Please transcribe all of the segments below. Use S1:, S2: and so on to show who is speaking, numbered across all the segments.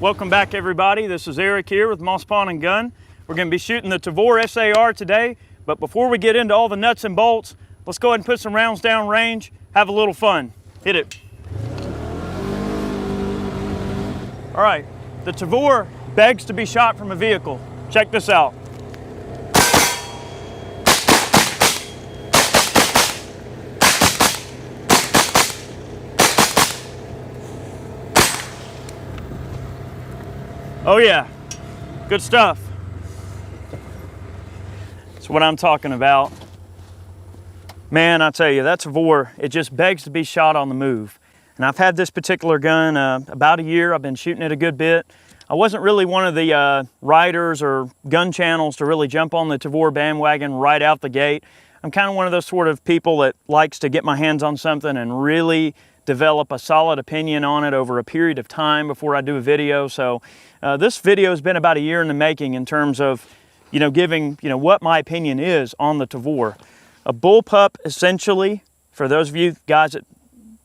S1: Welcome back, everybody. This is Eric here with Moss Pawn & Gun. We're going to be shooting the Tavor SAR today, but before we get into all the nuts and bolts, let's go ahead and put some rounds down range, have a little fun. Hit it. All right, the Tavor begs to be shot from a vehicle. Check this out. Oh yeah, good stuff. That's what I'm talking about. Man, I tell you, that Tavor, it just begs to be shot on the move. And I've had this particular gun about a year. I've been shooting it a good bit. I wasn't really one of the riders or gun channels to really jump on the Tavor bandwagon right out the gate. I'm kind of one of those sort of people that likes to get my hands on something and really develop a solid opinion on it over a period of time before I do a video. So this video has been about a year in the making in terms of, giving, what my opinion is on the Tavor. A bullpup, essentially, for those of you guys that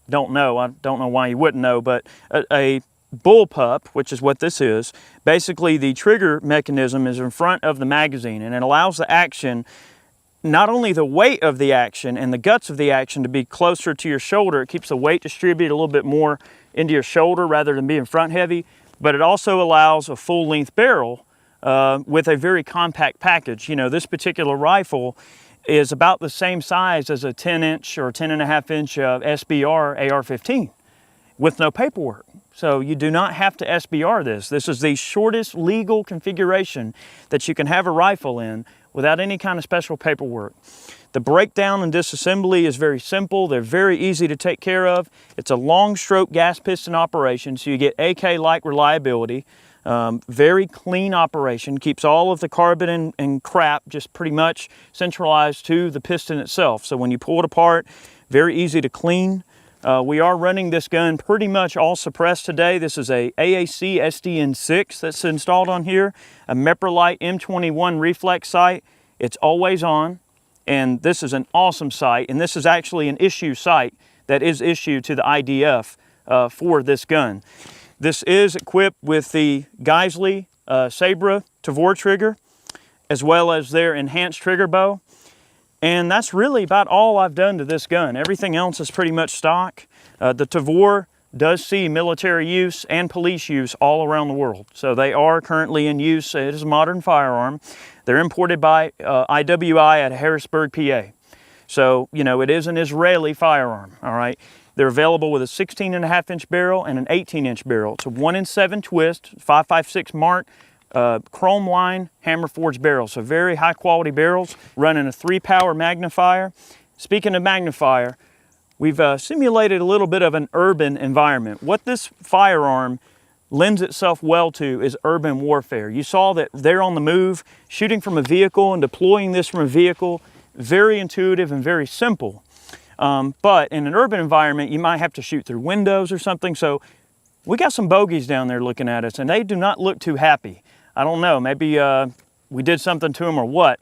S1: don't know, I don't know why you wouldn't know, but a bullpup, which is what this is, basically the trigger mechanism is in front of the magazine, and it allows the action, not only the weight of the action and the guts of the action, to be closer to your shoulder. It keeps the weight distributed a little bit more into your shoulder rather than being front heavy, but it also allows a full length barrel with a very compact package. This particular rifle is about the same size as a 10-inch or 10.5-inch SBR AR-15 with no paperwork. So you do not have to SBR this. This is the shortest legal configuration that you can have a rifle in without any kind of special paperwork. The breakdown and disassembly is very simple. They're very easy to take care of. It's a long stroke gas piston operation, so you get AK-like reliability. Very clean operation, keeps all of the carbon and crap just pretty much centralized to the piston itself. So when you pull it apart, very easy to clean. We are running this gun pretty much all suppressed today. This is a AAC SDN6 that's installed on here, a Meprolite M21 Reflex Sight. It's always on, and this is an awesome sight, and this is actually an issue sight that is issued to the IDF for this gun. This is equipped with the Geisley Sabra Tavor trigger, as well as their enhanced trigger bow. And that's really about all I've done to this gun. Everything else is pretty much stock. The Tavor does see military use and police use all around the world. So they are currently in use. It is a modern firearm. They're imported by IWI at Harrisburg, PA. So, it is an Israeli firearm, all right? They're available with a 16.5-inch barrel and an 18-inch barrel. It's a 1-in-7 twist, 5.56 Mark, chrome line hammer forged barrel. So very high quality barrels, running a 3-power magnifier. Speaking of magnifier, we've simulated a little bit of an urban environment. What this firearm lends itself well to is urban warfare. You saw that they're on the move, shooting from a vehicle and deploying this from a vehicle. Very intuitive and very simple. But in an urban environment, you might have to shoot through windows or something. So we got some bogeys down there looking at us, and they do not look too happy. I don't know, maybe we did something to them or what,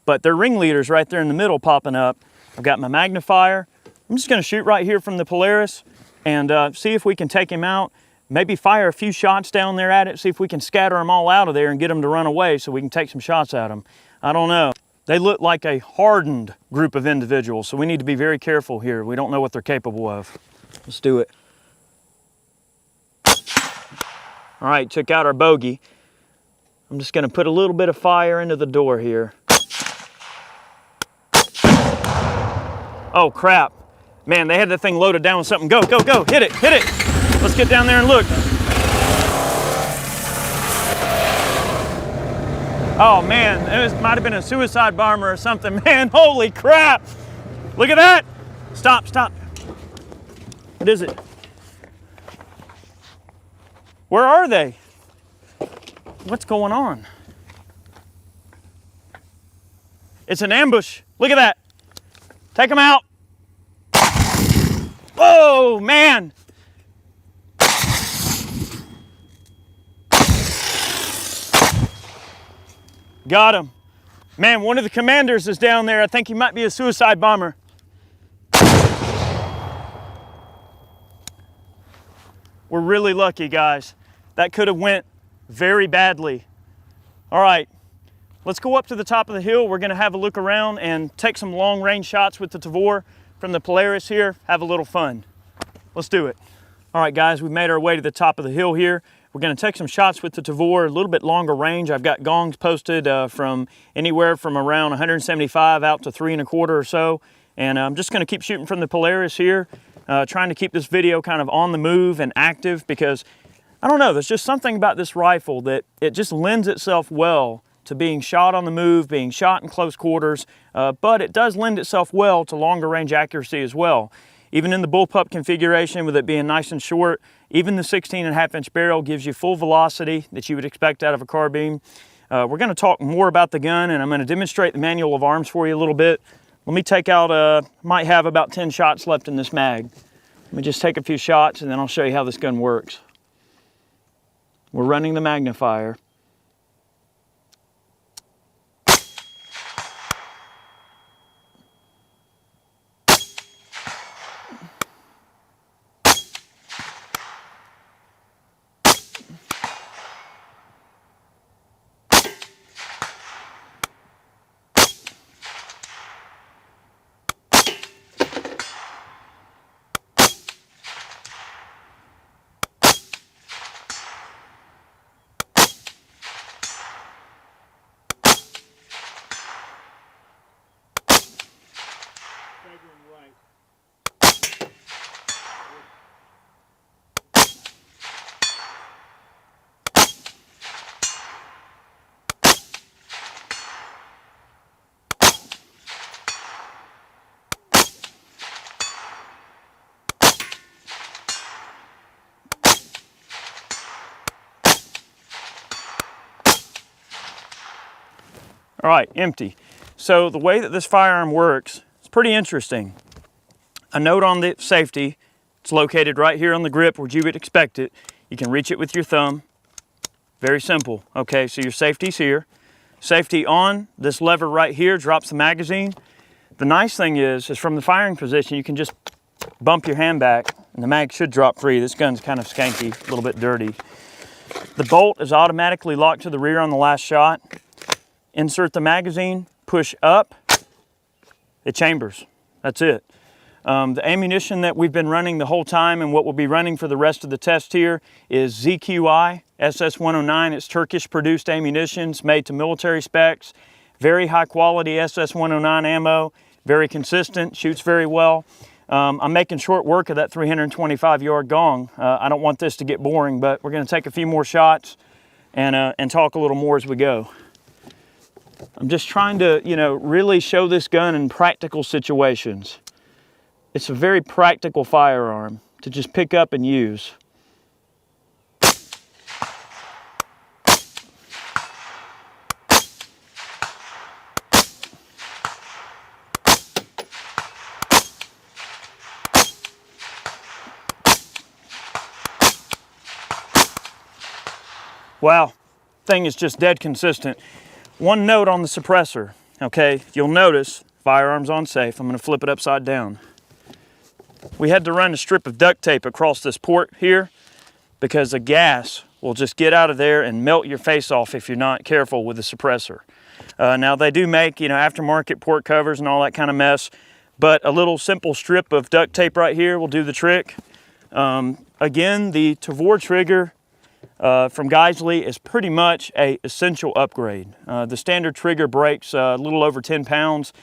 S1: but their ringleaders right there in the middle popping up. I've got my magnifier. I'm just gonna shoot right here from the Polaris and see if we can take him out. Maybe fire a few shots down there at it, see if we can scatter them all out of there and get them to run away so we can take some shots at them. I don't know. They look like a hardened group of individuals, so we need to be very careful here. We don't know what they're capable of. Let's do it. All right, took out our bogey. I'm just gonna put a little bit of fire into the door here. Oh crap. Man, they had that thing loaded down with something. Go, go, go, hit it, hit it. Let's get down there and look. Oh man, it might have been a suicide bomber or something, man. Holy crap. Look at that. Stop, stop. What is it? Where are they? What's going on? It's an ambush. Look at that. Take them out. Whoa, man. Got him. Man, one of the commanders is down there. I think he might be a suicide bomber. We're really lucky, guys. that could have went very badly. All right, let's go up to the top of the hill. We're gonna have a look around and take some long range shots with the Tavor from the Polaris here, have a little fun. Let's do it. All right guys, we've made our way to the top of the hill here. We're gonna take some shots with the Tavor, a little bit longer range. I've got gongs posted from anywhere from around 175 out to 3 1/4 or so. And I'm just gonna keep shooting from the Polaris here, trying to keep this video kind of on the move and active, because I don't know, there's just something about this rifle that it just lends itself well to being shot on the move, being shot in close quarters, but it does lend itself well to longer range accuracy as well. Even in the bullpup configuration, with it being nice and short, even the 16.5-inch barrel gives you full velocity that you would expect out of a carbine. We're gonna talk more about the gun, and I'm gonna demonstrate the manual of arms for you a little bit. Let me take out, might have about 10 shots left in this mag. Let me just take a few shots and then I'll show you how this gun works. We're running the magnifier. All right, empty. So the way that this firearm works, it's pretty interesting. A note on the safety, it's located right here on the grip where you would expect it. You can reach it with your thumb. Very simple. Okay, so your safety's here. Safety on, this lever right here drops the magazine. The nice thing is from the firing position, you can just bump your hand back and the mag should drop free. This gun's kind of skanky, a little bit dirty. The bolt is automatically locked to the rear on the last shot. Insert the magazine, push up, it chambers. That's it. The ammunition that we've been running the whole time and what we'll be running for the rest of the test here is ZQI SS109. It's Turkish produced ammunition. It's made to military specs. Very high quality SS109 ammo, very consistent, shoots very well. I'm making short work of that 325-yard gong. I don't want this to get boring, but we're gonna take a few more shots and talk a little more as we go. I'm just trying to, really show this gun in practical situations. It's a very practical firearm to just pick up and use. Wow, thing is just dead consistent. One note on the suppressor, okay? You'll notice, firearms on safe. I'm gonna flip it upside down. We had to run a strip of duct tape across this port here because the gas will just get out of there and melt your face off if you're not careful with the suppressor. Now they do make, aftermarket port covers and all that kind of mess, but a little simple strip of duct tape right here will do the trick. Again, the Tavor trigger from Geisley is pretty much a essential upgrade. The standard trigger breaks a little over 10 pounds,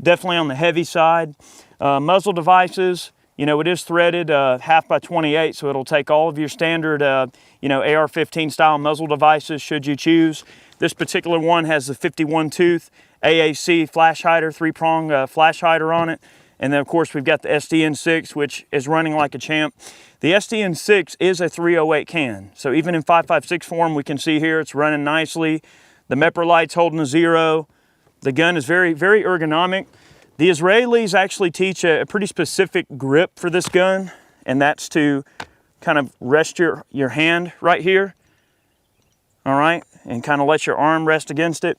S1: definitely on the heavy side. Muzzle Devices, it is threaded 1/2 by 28, so it'll take all of your standard, AR-15 style muzzle devices should you choose. This particular one has the 51 tooth AAC flash hider, 3-prong flash hider on it. And then of course we've got the SDN6, which is running like a champ. The SDN6 is a 308 can. So even in 5.56 form, we can see here it's running nicely. The MEPR light's holding a 0. The gun is very, very ergonomic. The Israelis actually teach a pretty specific grip for this gun, and that's to kind of rest your hand right here, all right, and kind of let your arm rest against it.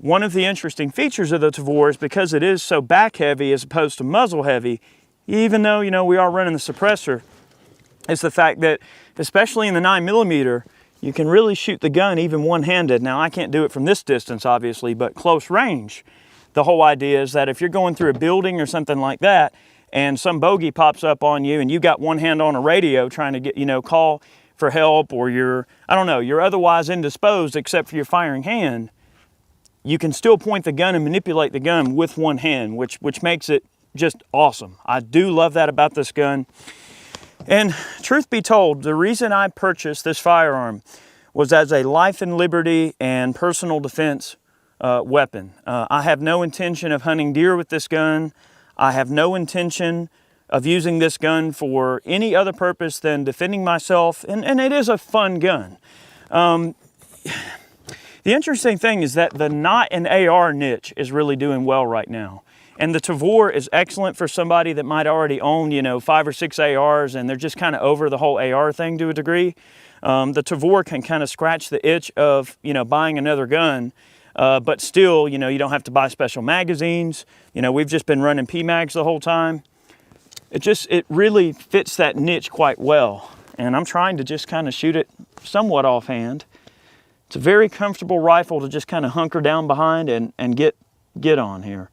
S1: One of the interesting features of the Tavor is because it is so back heavy as opposed to muzzle heavy, even though, we are running the suppressor, is the fact that, especially in the 9mm, you can really shoot the gun even one-handed. Now, I can't do it from this distance, obviously, but close range. The whole idea is that if you're going through a building or something like that, and some bogey pops up on you, and you got one hand on a radio trying to get, you know, call for help, or you're, I don't know, you're otherwise indisposed except for your firing hand, you can still point the gun and manipulate the gun with one hand, which makes it just awesome. I do love that about this gun. And truth be told, the reason I purchased this firearm was as a life and liberty and personal defense weapon. I have no intention of hunting deer with this gun. I have no intention of using this gun for any other purpose than defending myself, and it is a fun gun. The interesting thing is that the not an AR niche is really doing well right now. And the Tavor is excellent for somebody that might already own, you know, 5 or 6 ARs and they're just kind of over the whole AR thing to a degree. The Tavor can kind of scratch the itch of, you know, buying another gun, but still, you know, you don't have to buy special magazines. You know, we've just been running PMags the whole time. It really fits that niche quite well. And I'm trying to just kind of shoot it somewhat offhand. It's a very comfortable rifle to just kind of hunker down behind and get on here.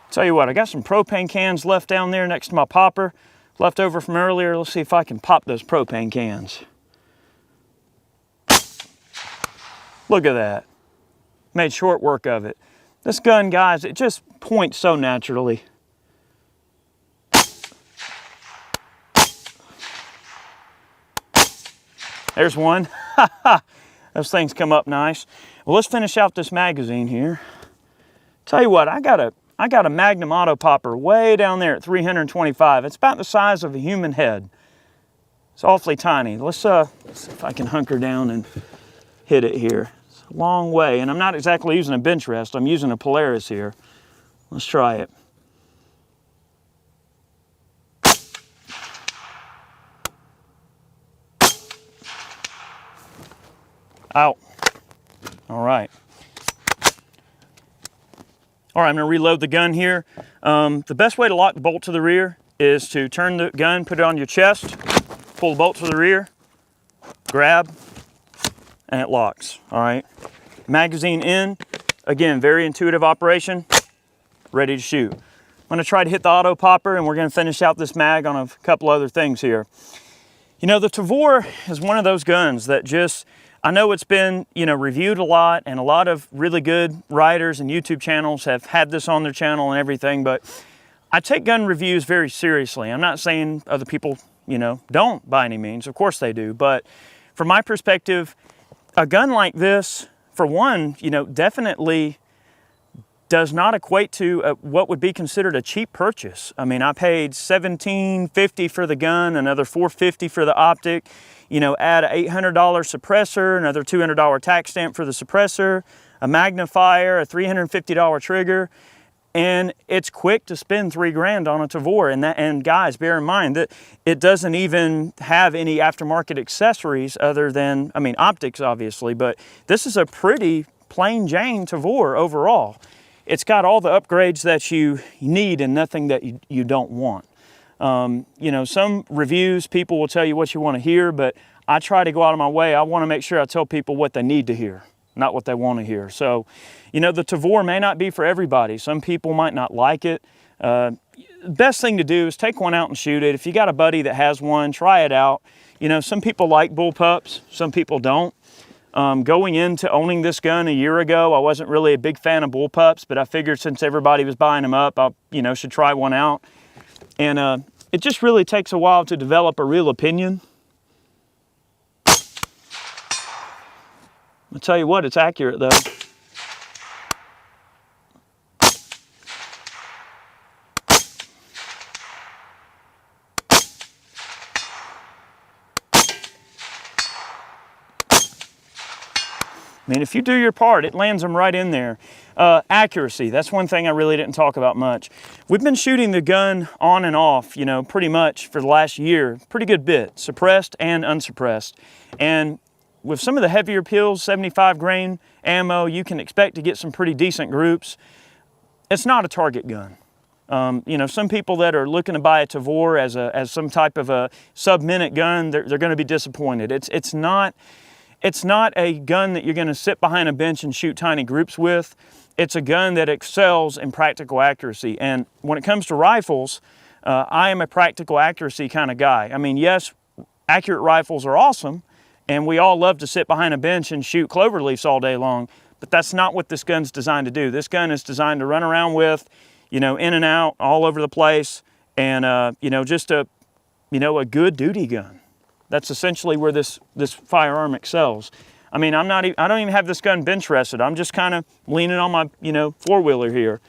S1: Tell you what, I got some propane cans left down there next to my popper, left over from earlier. Let's see if I can pop those propane cans. Look at that. Made short work of it. This gun, guys, it just points so naturally. There's one. Those things come up nice. Well, let's finish out this magazine here. Tell you what, I got a Magnum auto popper way down there at 325. It's about the size of a human head. It's awfully tiny. Let's see if I can hunker down and hit it here. It's a long way, and I'm not exactly using a bench rest. I'm using a Polaris here. Let's try it. Out. All right. All right, I'm gonna reload the gun here. The best way to lock the bolt to the rear is to turn the gun, put it on your chest, pull the bolt to the rear, grab, and it locks, all right? Magazine in, again, very intuitive operation, ready to shoot. I'm gonna try to hit the auto popper and we're gonna finish out this mag on a couple other things here. You know, the Tavor is one of those guns that just, I know it's been, you know, reviewed a lot, and a lot of really good writers and YouTube channels have had this on their channel and everything, but I take gun reviews very seriously. I'm not saying other people, you know, don't by any means. Of course they do, but from my perspective, a gun like this, for one, you know, definitely does not equate to what would be considered a cheap purchase. I mean, I paid $17.50 for the gun, another $450 for the optic. You know, add an $800 suppressor, another $200 tax stamp for the suppressor, a magnifier, a $350 trigger, and it's quick to spend $3 grand on a Tavor. And guys, bear in mind that it doesn't even have any aftermarket accessories other than, I mean, optics obviously, but this is a pretty plain Jane Tavor overall. It's got all the upgrades that you need and nothing that you don't want. You know, some reviews, people will tell you what you want to hear, but I try to go out of my way. I want to make sure I tell people what they need to hear, not what they want to hear. So, you know, the Tavor may not be for everybody. Some people might not like it. Best thing to do is take one out and shoot it. If you got a buddy that has one, try it out. You know, some people like bullpups, some people don't. Going into owning this gun a year ago, I wasn't really a big fan of bullpups, but I figured since everybody was buying them up, I, you know, should try one out. And it just really takes a while to develop a real opinion. I'll tell you what, it's accurate though. I mean, if you do your part, it lands them right in there. Accuracy, that's one thing I really didn't talk about much. We've been shooting the gun on and off, you know, pretty much for the last year, pretty good bit, suppressed and unsuppressed. And with some of the heavier pills, 75 grain ammo, you can expect to get some pretty decent groups. It's not a target gun. You know, some people that are looking to buy a Tavor as some type of a sub-minute gun, they're going to be disappointed. It's not a gun that you're going to sit behind a bench and shoot tiny groups with. It's a gun that excels in practical accuracy. And when it comes to rifles, I am a practical accuracy kind of guy. I mean, yes, accurate rifles are awesome, and we all love to sit behind a bench and shoot cloverleafs all day long, but that's not what this gun's designed to do. This gun is designed to run around with, you know, in and out, all over the place, and, you know, just a good duty gun. That's essentially where this firearm excels. I mean, I don't even have this gun bench rested. I'm just kind of leaning on my, you know, four-wheeler here.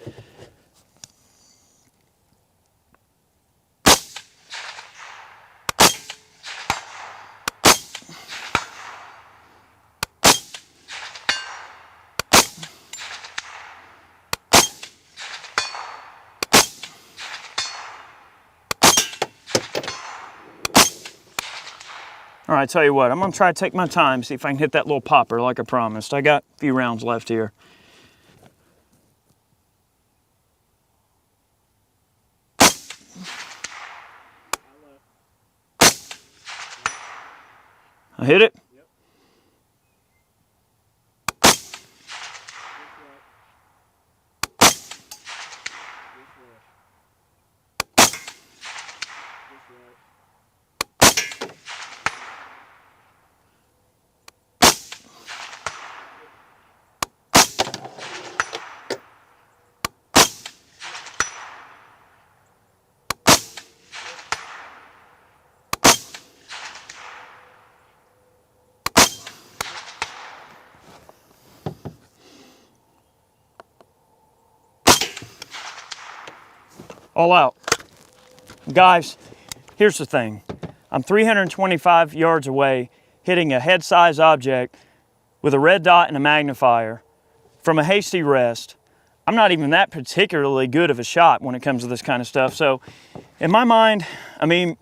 S1: All right, tell you what, I'm gonna try to take my time, see if I can hit that little popper like I promised. I got a few rounds left here. I hit it? All out. Guys, here's the thing. I'm 325 yards away hitting a head-sized object with a red dot and a magnifier from a hasty rest. I'm not even that particularly good of a shot when it comes to this kind of stuff. So in my mind, I mean,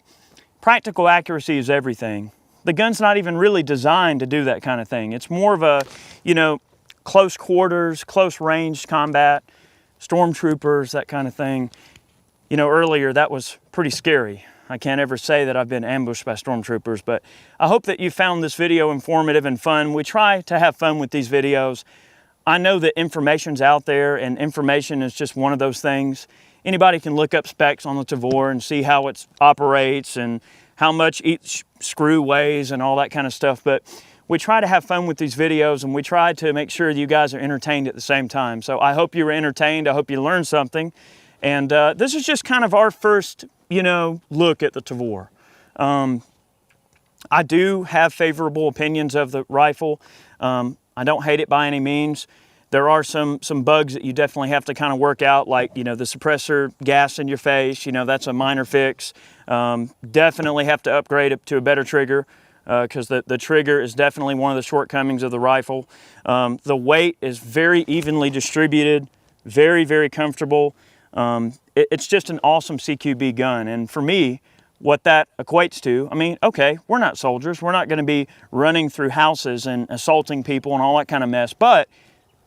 S1: practical accuracy is everything. The gun's not even really designed to do that kind of thing. It's more of a, you know, close quarters, close range combat, stormtroopers, that kind of thing. You know, earlier that was pretty scary. I can't ever say that I've been ambushed by stormtroopers, but I hope that you found this video informative and fun. We try to have fun with these videos. I know that information's out there, and information is just one of those things. Anybody can look up specs on the Tavor and see how it operates and how much each screw weighs and all that kind of stuff, but we try to have fun with these videos, and we try to make sure you guys are entertained at the same time. So I hope you were entertained. I hope you learned something. And this is just kind of our first, you know, look at the Tavor. I do have favorable opinions of the rifle. I don't hate it by any means. There are some bugs that you definitely have to kind of work out, like, you know, the suppressor gas in your face. You know, that's a minor fix. Definitely have to upgrade it to a better trigger, because the trigger is definitely one of the shortcomings of the rifle. The weight is very evenly distributed, very, very comfortable. It's just an awesome CQB gun. And for me, what that equates to, I mean, okay, we're not soldiers. We're not going to be running through houses and assaulting people and all that kind of mess, but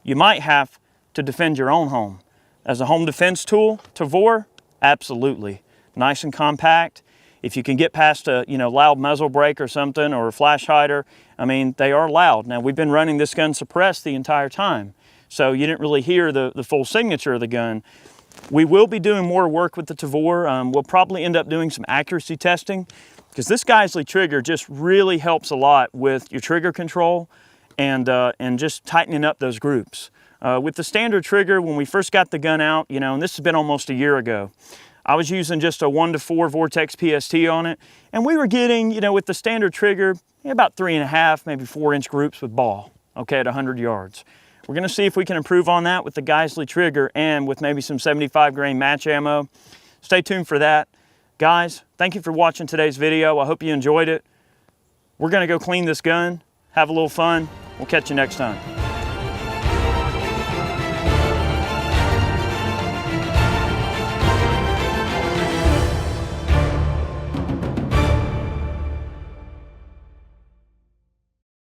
S1: you might have to defend your own home. As a home defense tool, Tavor, absolutely. Nice and compact. If you can get past a, you know, loud muzzle brake or something, or a flash hider, I mean, they are loud. Now, we've been running this gun suppressed the entire time, so you didn't really hear the full signature of the gun. We will be doing more work with the Tavor. We'll probably end up doing some accuracy testing, because this Geisley trigger just really helps a lot with your trigger control and just tightening up those groups. With the standard trigger, when we first got the gun out, you know, and this has been almost a year ago, I was using just a 1-to-4 Vortex PST on it, and we were getting, you know, with the standard trigger, about 3.5, maybe 4-inch groups with ball, okay, at 100 yards. We're gonna see if we can improve on that with the Geisley trigger and with maybe some 75 grain match ammo. Stay tuned for that. Guys, thank you for watching today's video. I hope you enjoyed it. We're gonna go clean this gun, have a little fun. We'll catch you next time.